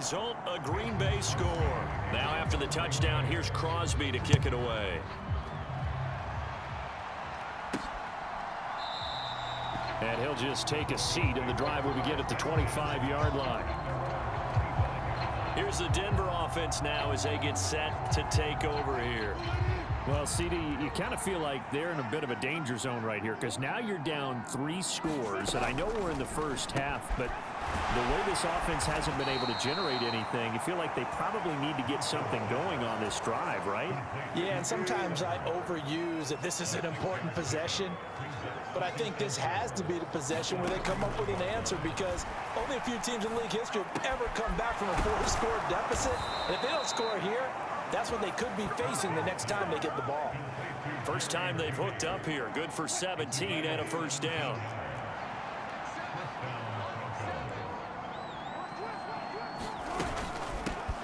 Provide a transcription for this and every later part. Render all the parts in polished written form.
result, a Green Bay score. Now after the touchdown, here's Crosby to kick it away. And he'll just take a seat, and the drive will begin at the 25-yard line. Here's the Denver offense now as they get set to take over here. Well, CD, you kind of feel like they're in a bit of a danger zone right here because now you're down 3 scores, and I know we're in the first half, but the way this offense hasn't been able to generate anything, you feel like they probably need to get something going on this drive, right? Yeah, and sometimes I overuse that this is an important possession, but I think this has to be the possession where they come up with an answer because only a few teams in league history have ever come back from a 4-score deficit, and if they don't score here, that's what they could be facing the next time they get the ball. First time they've hooked up here. Good for 17 and a first down.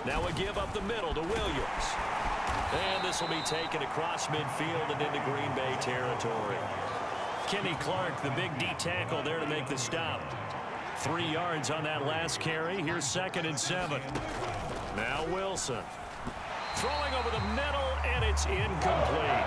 Now a give up the middle to Williams. And this will be taken across midfield and into Green Bay territory. Kenny Clark, the big D tackle there to make the stop. 3 yards on that last carry. Here's 2nd and 7. Now Wilson. Throwing over the middle, and it's incomplete.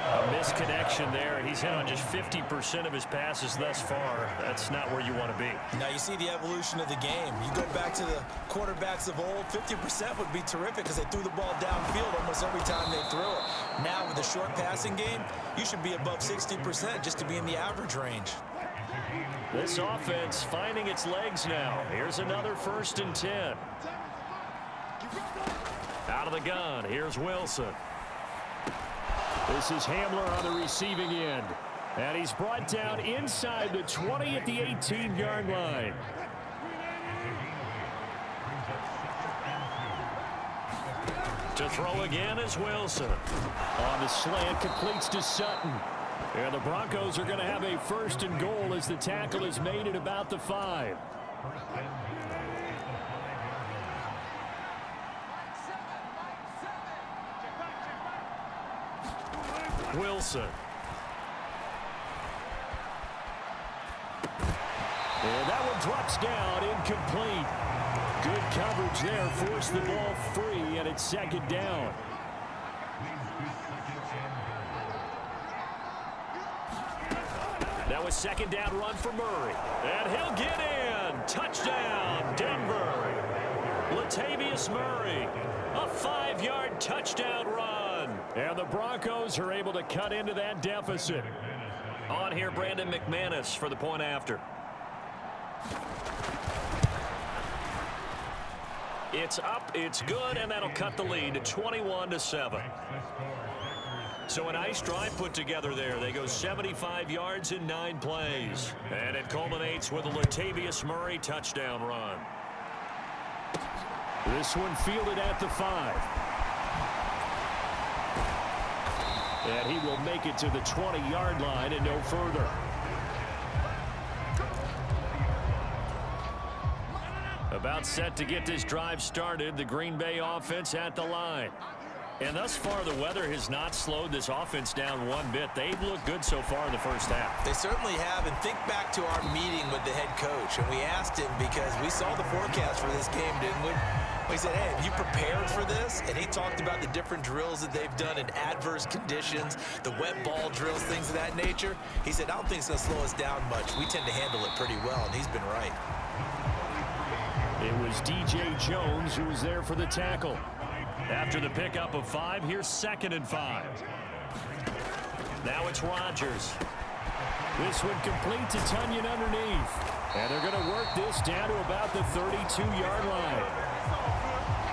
A misconnection there. He's hit on just 50% of his passes thus far. That's not where you want to be. Now you see the evolution of the game. You go back to the quarterbacks of old, 50% would be terrific because they threw the ball downfield almost every time they threw it. Now with the short passing game, you should be above 60% just to be in the average range. This offense finding its legs now. Here's another 1st and 10. Out of the gun, here's Wilson. This is Hamler on the receiving end. And he's brought down inside the 20 at the 18-yard line. To throw again is Wilson. On the slant, completes to Sutton. And the Broncos are going to have a 1st and goal as the tackle is made at about the 5. Wilson. And that one drops down, incomplete. Good coverage there, forced the ball free, and it's 2nd down. Now a 2nd down run for Murray. And he'll get in. Touchdown, Denver. Latavius Murray. A 5-yard touchdown run. And the Broncos are able to cut into that deficit. On here, Brandon McManus for the point after. It's up, it's good, and that'll cut the lead to 21-7. So a nice drive put together there. They go 75 yards in 9 plays. And it culminates with a Latavius Murray touchdown run. This one fielded at the 5. And he will make it to the 20-yard line and no further. About set to get this drive started. The Green Bay offense at the line. And thus far, the weather has not slowed this offense down one bit. They've looked good so far in the first half. They certainly have. And think back to our meeting with the head coach. And we asked him because we saw the forecast for this game, didn't we? We said, hey, have you prepared for this? And he talked about the different drills that they've done in adverse conditions, the wet ball drills, things of that nature. He said, I don't think it's going to slow us down much. We tend to handle it pretty well, and he's been right. It was DJ Jones who was there for the tackle. After the pickup of 5, here's 2nd and 5. Now it's Rodgers. This one complete to Tunyon underneath. And they're going to work this down to about the 32-yard line.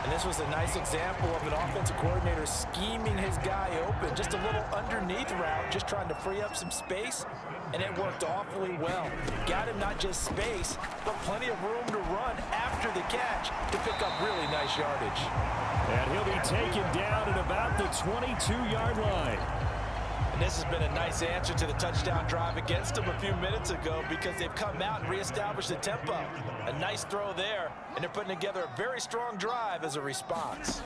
And this was a nice example of an offensive coordinator scheming his guy open. Just a little underneath route, just trying to free up some space, and it worked awfully well. Got him not just space, but plenty of room to run after the catch to pick up really nice yardage. And he'll be taken down at about the 22-yard line. And this has been a nice answer to the touchdown drive against them a few minutes ago because they've come out and reestablished the tempo. A nice throw there, and they're putting together a very strong drive as a response.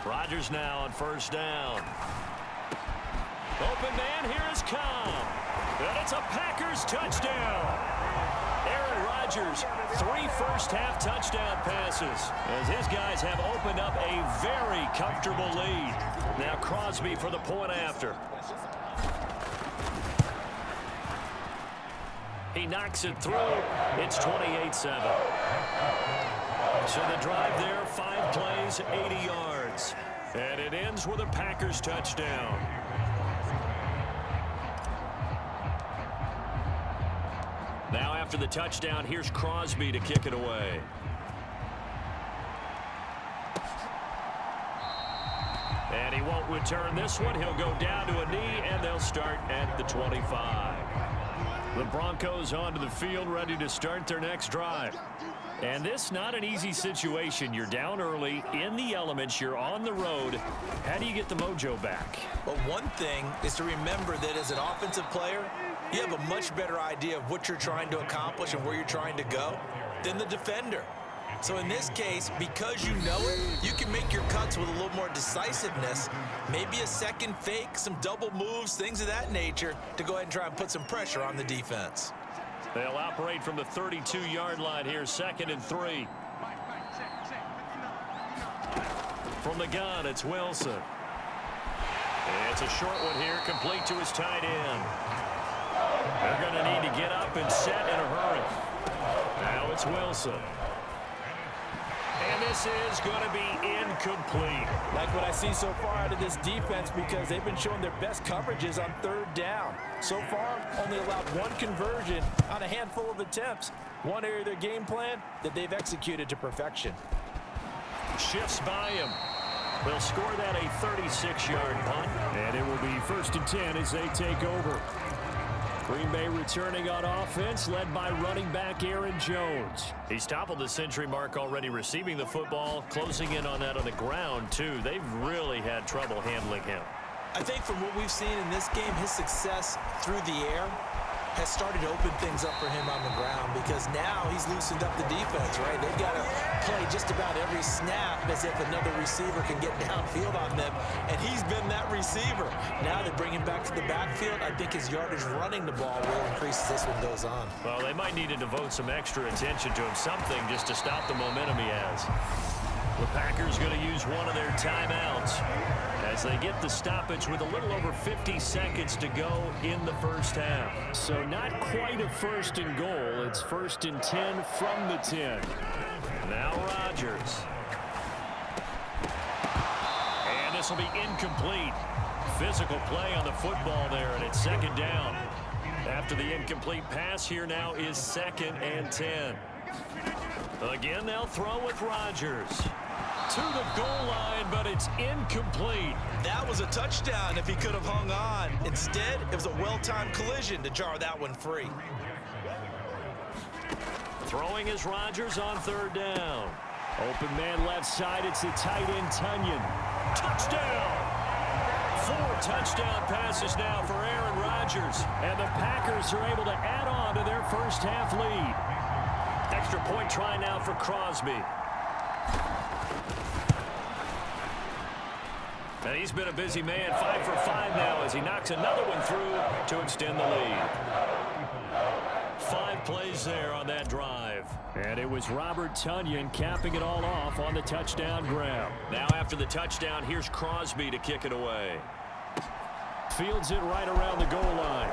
Rodgers now on 1st down. Open man, here is Cobb. And it's a Packers touchdown. Aaron Rodgers Rodgers, 3 first-half touchdown passes as his guys have opened up a very comfortable lead. Now Crosby for the point after. He knocks it through. It's 28-7. So the drive there, 5 plays, 80 yards. And it ends with a Packers touchdown. Now after the touchdown, here's Crosby to kick it away. And he won't return this one. He'll go down to a knee, and they'll start at the 25. The Broncos onto the field, ready to start their next drive. And this not an easy situation. You're down early, in the elements, you're on the road. How do you get the mojo back? Well, one thing is to remember that as an offensive player, you have a much better idea of what you're trying to accomplish and where you're trying to go than the defender. So in this case, because you know it, you can make your cuts with a little more decisiveness, maybe a second fake, some double moves, things of that nature, to go ahead and try and put some pressure on the defense. They'll operate from the 32-yard line here, 2nd and 3. From the gun, it's Wilson. It's a short one here, complete to his tight end. They're going to need to get up and set in a hurry. Now it's Wilson. And this is going to be incomplete. Like what I see so far out of this defense, because they've been showing their best coverages on 3rd down. So far, only allowed 1 conversion on a handful of attempts. One area of their game plan that they've executed to perfection. Shifts by him. They'll score that a 36-yard punt. And it will be 1st and 10 as they take over. Green Bay returning on offense, led by running back Aaron Jones. He's toppled the century mark already receiving the football, closing in on that on the ground, too. They've really had trouble handling him. I think from what we've seen in this game, his success through the air has started to open things up for him on the ground, because now he's loosened up the defense, right? They've got to play just about every snap as if another receiver can get downfield on them, and he's been that receiver. Now they bring him back to the backfield. I think his yardage running the ball will increase as this one goes on. Well, they might need to devote some extra attention to him, something just to stop the momentum he has. The Packers going to use one of their timeouts as they get the stoppage with a little over 50 seconds to go in the first half. So not quite a 1st and goal. It's 1st and 10 from the 10. Now Rodgers. And this will be incomplete. Physical play on the football there, and it's 2nd down. After the incomplete pass, here now is 2nd and 10. Again, they'll throw with Rodgers. To the goal line, but it's incomplete. That was a touchdown if he could have hung on. Instead, it was a well-timed collision to jar that one free. Throwing is Rodgers on 3rd down. Open man left side, it's the tight end Tunyon. Touchdown! 4 touchdown passes now for Aaron Rodgers. And the Packers are able to add on to their first half lead. Extra point try now for Crosby. And he's been a busy man, 5 for 5 now as he knocks another one through to extend the lead. 5 plays there on that drive. And it was Robert Tunyon capping it all off on the touchdown grab. Now after the touchdown, here's Crosby to kick it away. Fields it right around the goal line.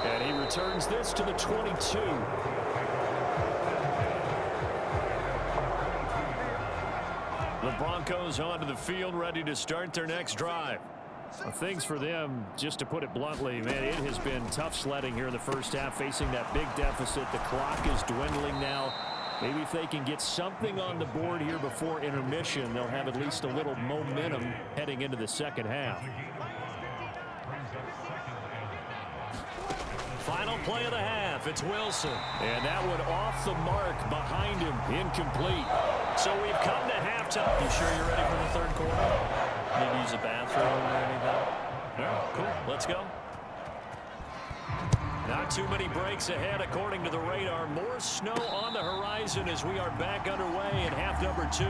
And he returns this to the 22. The Broncos onto the field, ready to start their next drive. Things for them, just to put it bluntly, man, it has been tough sledding here in the first half, facing that big deficit. The clock is dwindling now. Maybe if they can get something on the board here before intermission, they'll have at least a little momentum heading into the second half. Final play of the half, it's Wilson. And that one off the mark behind him, incomplete. So we've come to halftime. You sure you're ready for the 3rd quarter? Maybe use a bathroom or anything? All right, cool. Let's go. Not too many breaks ahead, according to the radar. More snow on the horizon as we are back underway in half number 2.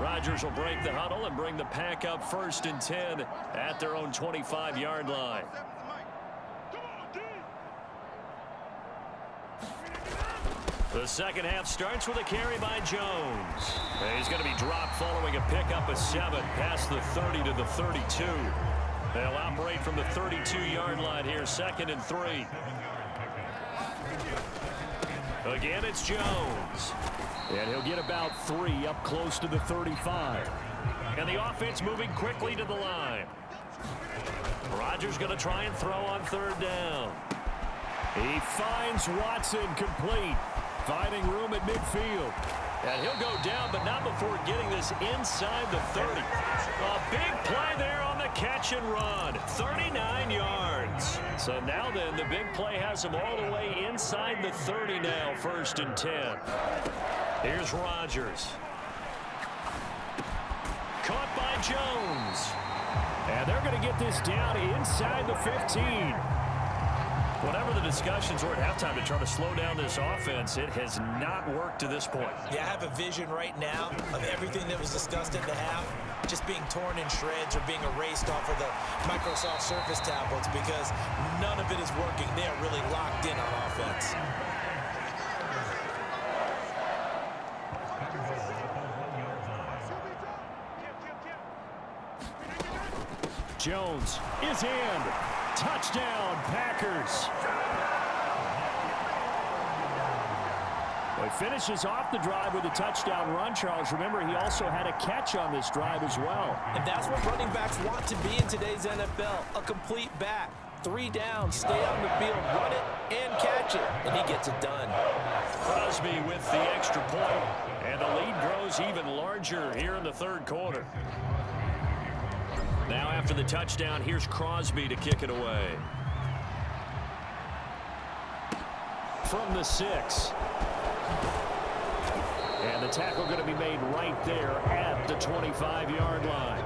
Rodgers will break the huddle and bring the pack up 1st and 10 at their own 25-yard line. The second half starts with a carry by Jones. He's going to be dropped following a pickup of 7 past the 30 to the 32. They'll operate from the 32-yard line here, 2nd and 3. Again, it's Jones. And he'll get about 3 up close to the 35. And the offense moving quickly to the line. Rodgers going to try and throw on 3rd down. He finds Watson complete, finding room at midfield. And he'll go down, but not before getting this inside the 30. A big play there on the catch and run. 39 yards. So now then, the big play has him all the way inside the 30 now, 1st and 10. Here's Rodgers. Caught by Jones. And they're going to get this down inside the 15. Whatever the discussions were at halftime to try to slow down this offense, it has not worked to this point. Yeah, I have a vision right now of everything that was discussed at the half just being torn in shreds or being erased off of the Microsoft Surface tablets because none of it is working. They are really locked in on offense. Jones is in. Touchdown, Packers. Well, he finishes off the drive with a touchdown run, Charles. Remember, he also had a catch on this drive as well. And that's what running backs want to be in today's NFL, a complete back. 3 down, stay on the field, run it, and catch it. And he gets it done. Crosby with the extra point, and the lead grows even larger here in the 3rd quarter. Now after the touchdown, here's Crosby to kick it away. From the 6. And the tackle going to be made right there at the 25-yard line.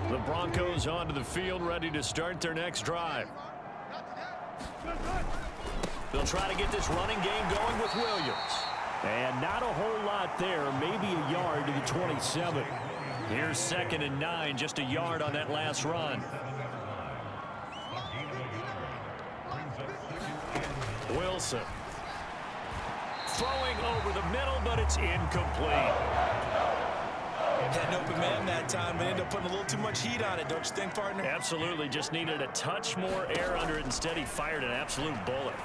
The Broncos onto the field, ready to start their next drive. They'll try to get this running game going with Williams. And not a whole lot there, maybe a yard to the 27. Here's 2nd and 9, just a yard on that last run. Wilson. Throwing over the middle, but it's incomplete. Had an open man that time, but ended up putting a little too much heat on it, don't you think, partner? Absolutely, just needed a touch more air under it. Instead, he fired an absolute bullet.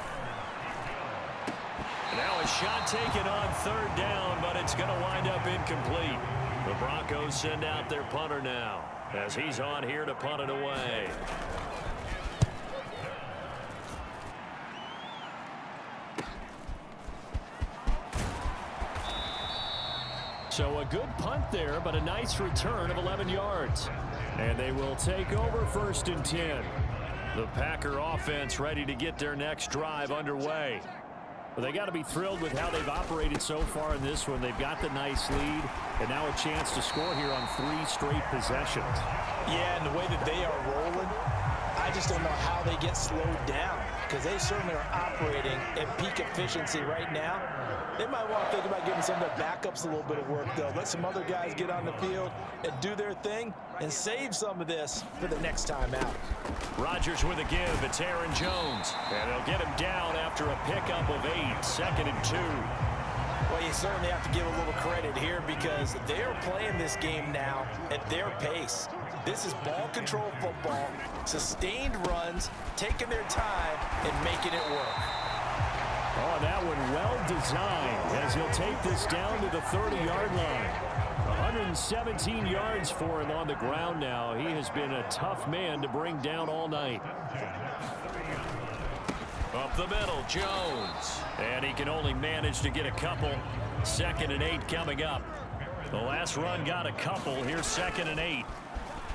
Now a shot taken on 3rd down, but it's going to wind up incomplete. The Broncos send out their punter now as he's on here to punt it away. So a good punt there, but a nice return of 11 yards. And they will take over 1st and 10. The Packer offense ready to get their next drive underway. Well, they got to be thrilled with how they've operated so far in this one. They've got the nice lead, and now a chance to score here on 3 straight possessions. Yeah, and the way that they are rolling, I just don't know how they get slowed down because they certainly are operating at peak efficiency right now. They might want to think about giving some of their backups a little bit of work, though. Let some other guys get on the field and do their thing and save some of this for the next time out. Rodgers with a give. It's Aaron Jones. And they'll get him down after a pickup of 8. 2nd and 2. Well, you certainly have to give a little credit here because they're playing this game now at their pace. This is ball control football, sustained runs, taking their time and making it work. Oh, that one well designed as he'll take this down to the 30-yard line. 117 yards for him on the ground now. He has been a tough man to bring down all night. Up the middle, Jones. And he can only manage to get a couple. 2nd and 8 coming up. The last run got a couple. Here's 2nd and 8.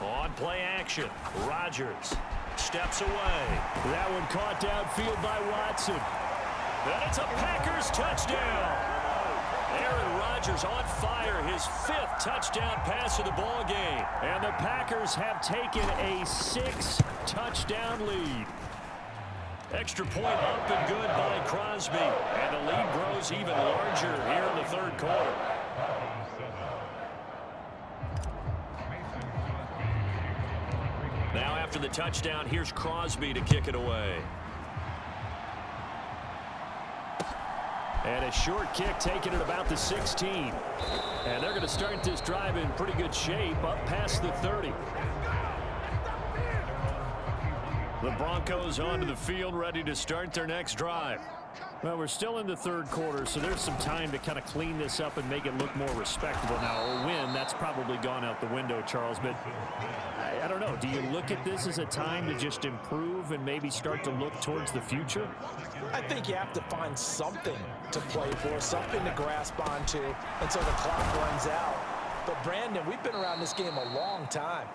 On play action, Rodgers steps away. That one caught downfield by Watson. And it's a Packers touchdown. Aaron Rodgers on fire, his 5th touchdown pass of the ball game. And the Packers have taken a 6-touchdown lead. Extra point up and good by Crosby. And the lead grows even larger here in the third quarter. Now after the touchdown, here's Crosby to kick it away. And a short kick taken at about the 16. And they're going to start this drive in pretty good shape up past the 30. The Broncos onto the field, ready to start their next drive. Well, we're still in the third quarter, so there's some time to kind of clean this up and make it look more respectable. Now, a win, that's probably gone out the window, Charles, but I don't know. Do you look at this as a time to just improve and maybe start to look towards the future? I think you have to find something to play for, something to grasp onto until the clock runs out. But, Brandon, we've been around this game a long time.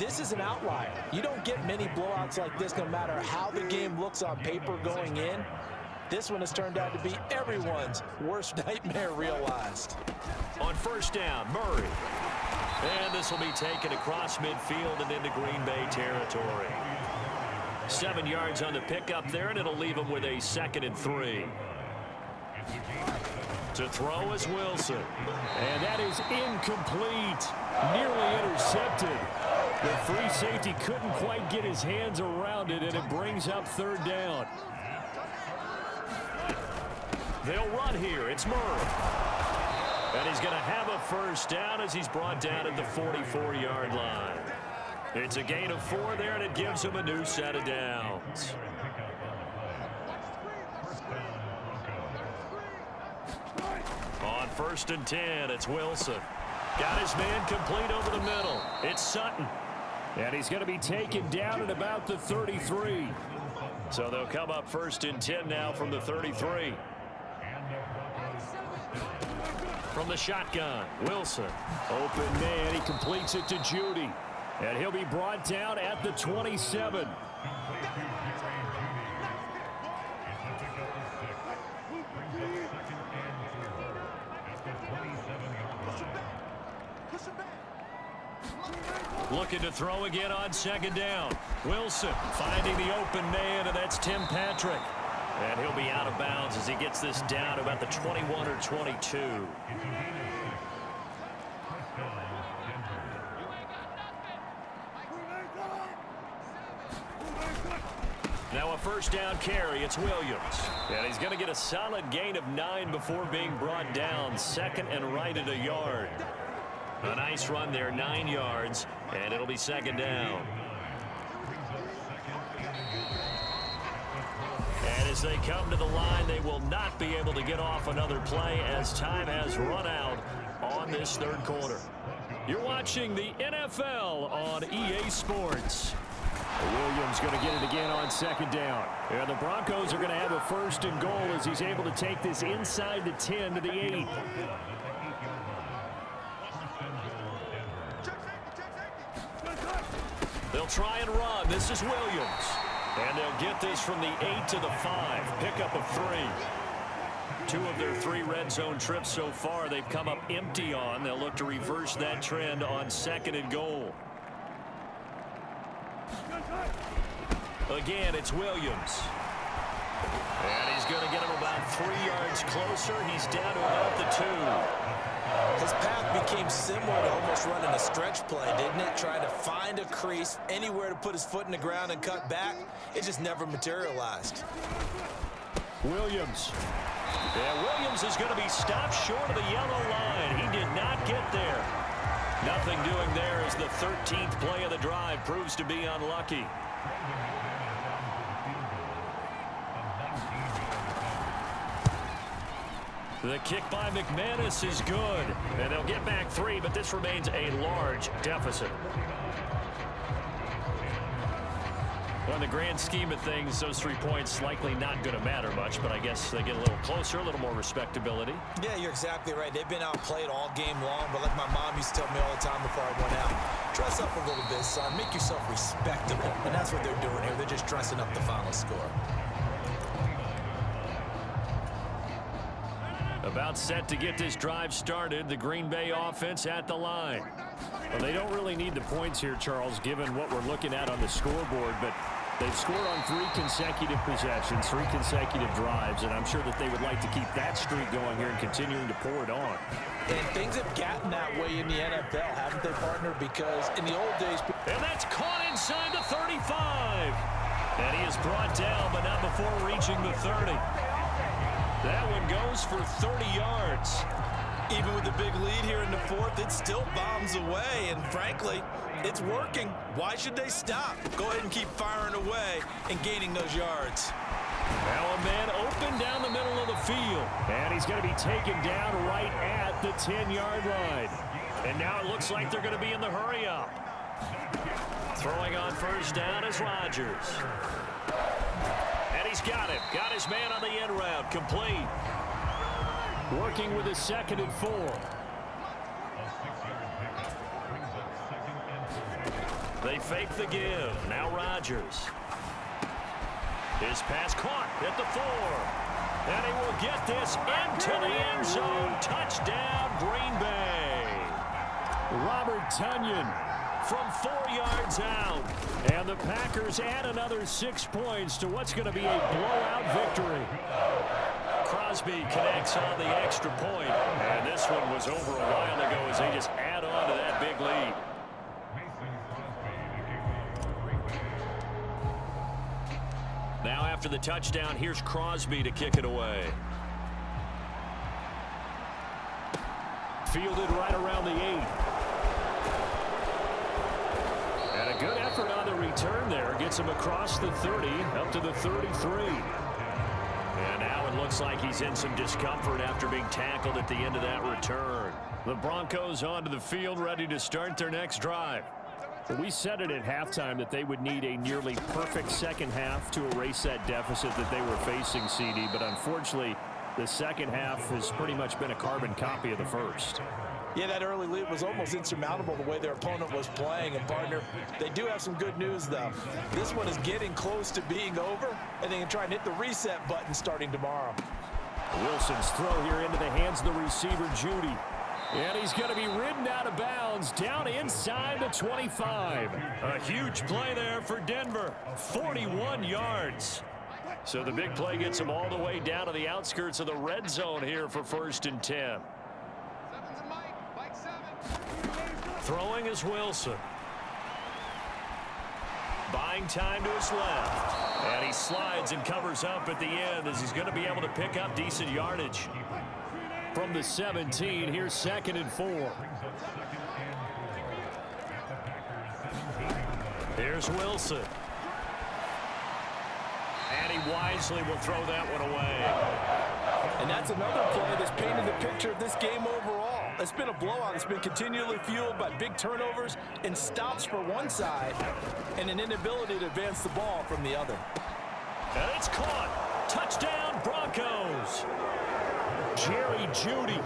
This is an outlier. You don't get many blowouts like this no matter how the game looks on paper going in. This one has turned out to be everyone's worst nightmare realized. On first down, Murray. And this will be taken across midfield and into Green Bay territory. 7 yards on the pickup there, and it'll leave him with a 2nd and 3. To throw is Wilson. And that is incomplete. Nearly intercepted. The free safety couldn't quite get his hands around it, and it brings up 3rd down. They'll run here. It's Murray. And he's going to have a first down as he's brought down at the 44-yard line. It's a gain of 4 there, and it gives him a new set of downs. On 1st and 10, it's Wilson. Got his man complete over the middle. It's Sutton. And he's going to be taken down at about the 33. So they'll come up 1st and 10 now from the 33. From the shotgun, Wilson. Open man, he completes it to Judy. And he'll be brought down at the 27. Looking to throw again on 2nd down. Wilson finding the open man, and that's Tim Patrick. And he'll be out of bounds as he gets this down about the 21 or 22. Now a 1st down carry. It's Williams. And he's going to get a solid gain of 9 before being brought down. 2nd and right at a yard. A nice run there, 9 yards, and it'll be 2nd down. And as they come to the line, they will not be able to get off another play as time has run out on this 3rd quarter. You're watching the NFL on EA Sports. Williams going to get it again on 2nd down. And the Broncos are going to have a 1st and goal as he's able to take this inside the 10 to the 8. They'll try and run. This is Williams. And they'll get this from the 8 to the 5. Pickup of 3. 2 of their 3 red zone trips so far they've come up empty on. They'll look to reverse that trend on 2nd and goal. Again, it's Williams. And he's going to get him about 3 yards closer. He's down to about the 2. His path became similar to almost running a stretch play, didn't it? Trying to find a crease, anywhere to put his foot in the ground and cut back. It just never materialized. Williams. Yeah, Williams is going to be stopped short of the yellow line. He did not get there. Nothing doing there as the 13th play of the drive proves to be unlucky. The kick by McManus is good. And they'll get back 3, but this remains a large deficit. Well, in the grand scheme of things, those 3 points likely not going to matter much, but I guess they get a little closer, a little more respectability. Yeah, you're exactly right. They've been outplayed all game long, but like my mom used to tell me all the time before I went out, dress up a little bit, son. Make yourself respectable. And that's what they're doing here. They're just dressing up the final score. About set to get this drive started, the Green Bay offense at the line. Well, they don't really need the points here, Charles, given what we're looking at on the scoreboard, but They've scored on 3 consecutive possessions, 3 consecutive drives, and I'm sure that they would like to keep that streak going here and continuing to pour it on. And things have gotten that way in the NFL, haven't they, partner? Because in the old days... And that's caught inside the 35. And he is brought down, but not before reaching the 30. That one goes for 30 yards. Even with the big lead here in the fourth, it still bombs away, and frankly, it's working. Why should they stop? Go ahead and keep firing away and gaining those yards. Now a man open down the middle of the field. And he's going to be taken down right at the 10-yard line. And now it looks like they're going to be in the hurry-up. Throwing on first down is Rodgers. And he's got it. Got his man on the end route. Complete. Working with a 2nd and 4. They fake the give. Now Rodgers. His pass caught at the 4. And he will get this into the end zone. Touchdown, Green Bay. Robert Tonyan From 4 yards out. And the Packers add another 6 points to what's going to be a blowout victory. Crosby connects on the extra point. And this one was over a while ago as they just add on to that big lead. Now after the touchdown, here's Crosby to kick it away. Fielded right around the 8. And a good effort on the return there. Gets him across the 30, up to the 33. And now it looks like he's in some discomfort after being tackled at the end of that return. The Broncos onto the field, ready to start their next drive. We said it at halftime that they would need a nearly perfect second half to erase that deficit that they were facing, CD. But unfortunately, the second half has pretty much been a carbon copy of the first. Yeah, that early lead was almost insurmountable the way their opponent was playing. And, partner, they do have some good news, though. This one is getting close to being over, and they can try and hit the reset button starting tomorrow. Wilson's throw here into the hands of the receiver, Judy. And he's going to be ridden out of bounds down inside the 25. A huge play there for Denver. 41 yards. So the big play gets him all the way down to the outskirts of the red zone here for 1st and 10. Throwing is Wilson. Buying time to his left. And he slides and covers up at the end as he's going to be able to pick up decent yardage. From the 17, here's 2nd and 4. Here's Wilson. And he wisely will throw that one away. And that's another play that's painted the picture of this game overall. It's been a blowout. It's been continually fueled by big turnovers and stops for one side and an inability to advance the ball from the other. And it's caught. Touchdown, Broncos. Jerry Judy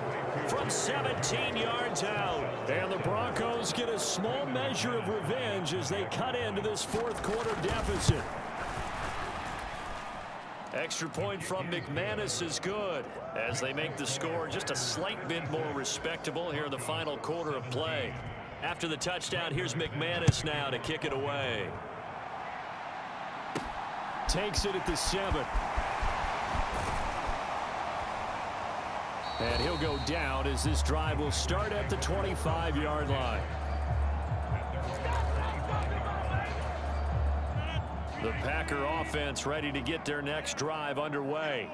from 17 yards out. And the Broncos get a small measure of revenge as they cut into this 4th quarter deficit. Extra point from McManus is good as they make the score just a slight bit more respectable here in the final quarter of play. After the touchdown, here's McManus now to kick it away. Takes it at the 7. And he'll go down as this drive will start at the 25-yard line. The Packer offense ready to get their next drive underway.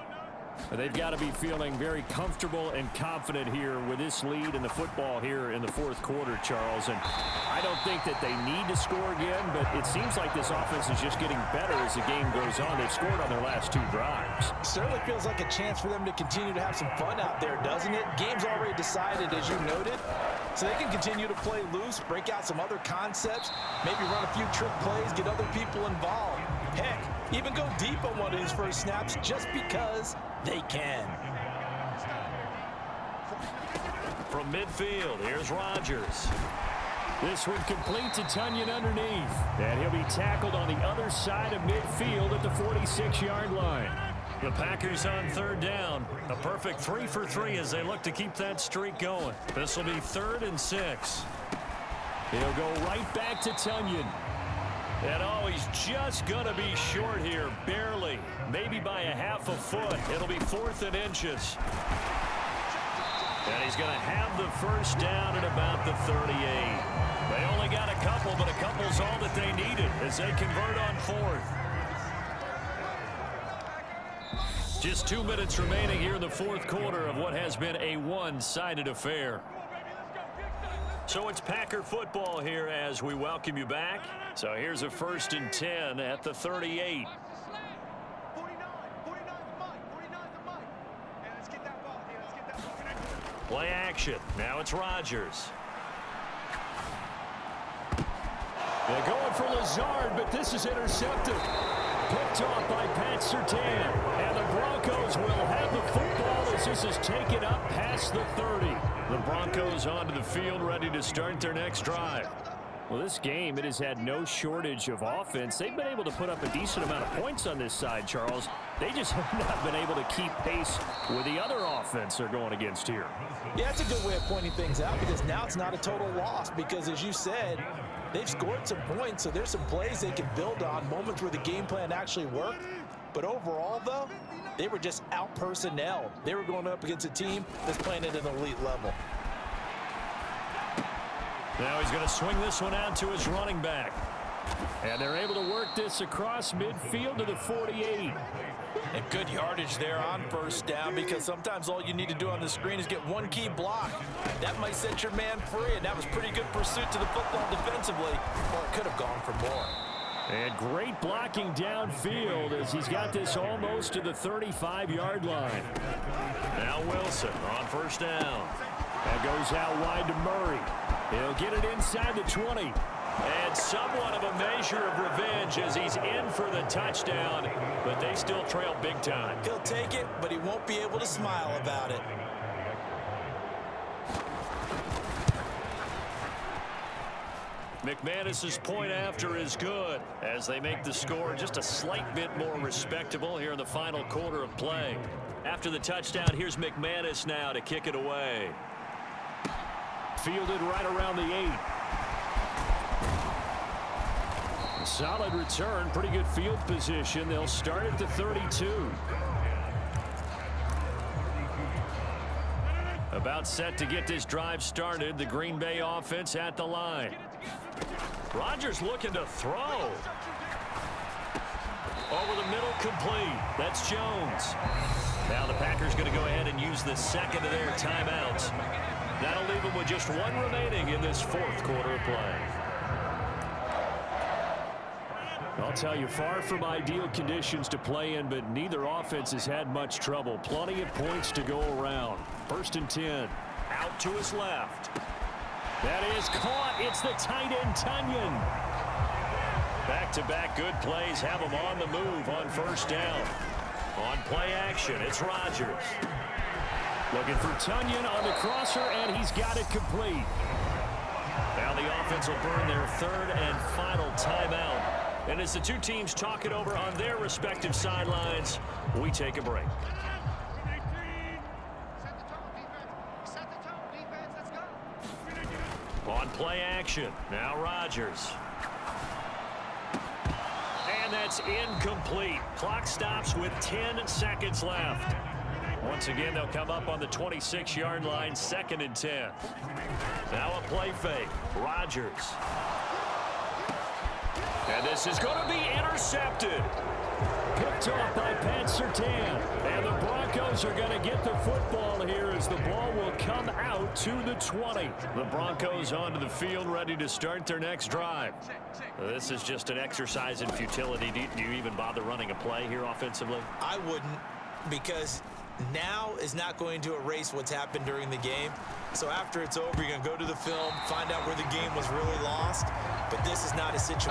They've got to be feeling very comfortable and confident here with this lead in the football here in the 4th quarter, Charles. And I don't think that they need to score again, but it seems like this offense is just getting better as the game goes on. They've scored on their last 2 drives. Certainly feels like a chance for them to continue to have some fun out there, doesn't it? Game's already decided, as you noted. So they can continue to play loose, break out some other concepts, maybe run a few trick plays, get other people involved. Heck, even go deep on one of these first snaps just because they can. From midfield, here's Rodgers. This one complete to Tonyan underneath. And he'll be tackled on the other side of midfield at the 46-yard line. The Packers on 3rd down. A perfect 3 for 3 as they look to keep that streak going. This will be 3rd and 6. He'll go right back to Tonyan. And oh, he's just going to be short here, barely. Maybe by a half a foot. It'll be 4th and inches. And he's going to have the first down at about the 38. They only got a couple, but a couple's all that they needed as they convert on 4th. Just 2 minutes remaining here in the 4th quarter of what has been a one-sided affair. So it's Packer football here as we welcome you back. So here's a 1st and 10 at the 38. Play action. Now it's Rodgers. They're going for Lazard, but this is intercepted. Picked off by Pat Surtain. And the Broncos will have the football as this is taken up past the 30. The Broncos onto the field, ready to start their next drive. Well, this game, it has had no shortage of offense. They've been able to put up a decent amount of points on this side, Charles. They just have not been able to keep pace with the other offense they're going against here. Yeah, that's a good way of pointing things out because now it's not a total loss because, as you said, they've scored some points, so there's some plays they can build on, moments where the game plan actually worked. But overall, though, they were just out-personnel. They were going up against a team that's playing at an elite level. Now he's going to swing this one out to his running back. And they're able to work this across midfield to the 48. And good yardage there on 1st down because sometimes all you need to do on the screen is get one key block. That might set your man free, and that was pretty good pursuit to the football defensively, or it could have gone for more. And great blocking downfield as he's got this almost to the 35-yard line. Now Wilson on 1st down. That goes out wide to Murray. He'll get it inside the 20. And somewhat of a measure of revenge as he's in for the touchdown, but they still trail big time. He'll take it, but he won't be able to smile about it. McManus's point after is good as they make the score just a slight bit more respectable here in the final quarter of play. After the touchdown, here's McManus now to kick it away. Fielded right around the 8. Solid return, pretty good field position. They'll start at the 32. About set to get this drive started. The Green Bay offense at the line. Rodgers looking to throw. Over the middle, complete. That's Jones. Now the Packers going to go ahead and use the second of their timeouts. That'll leave them with just one remaining in this 4th quarter of play. I'll tell you, far from ideal conditions to play in, but neither offense has had much trouble. Plenty of points to go around. 1st and 10. Out to his left. That is caught. It's the tight end, Tunyon. Back-to-back good plays have him on the move on 1st down. On play action, it's Rodgers. Looking for Tunyon on the crosser, and he's got it complete. Now the offense will burn their 3rd and final timeout. And as the two teams talk it over on their respective sidelines, we take a break. On play action, now Rodgers. And that's incomplete. Clock stops with 10 seconds left. Once again, they'll come up on the 26-yard line, 2nd and 10. Now a play fake. Rodgers. And this is going to be intercepted. Picked off by Pat Surtain. And the Broncos are going to get the football here as the ball will come out to the 20. The Broncos onto the field, ready to start their next drive. This is just an exercise in futility. Do you even bother running a play here offensively? I wouldn't, because now is not going to erase what's happened during the game. So after it's over, you're going to go to the film, find out where the game was really lost. But this is not a situation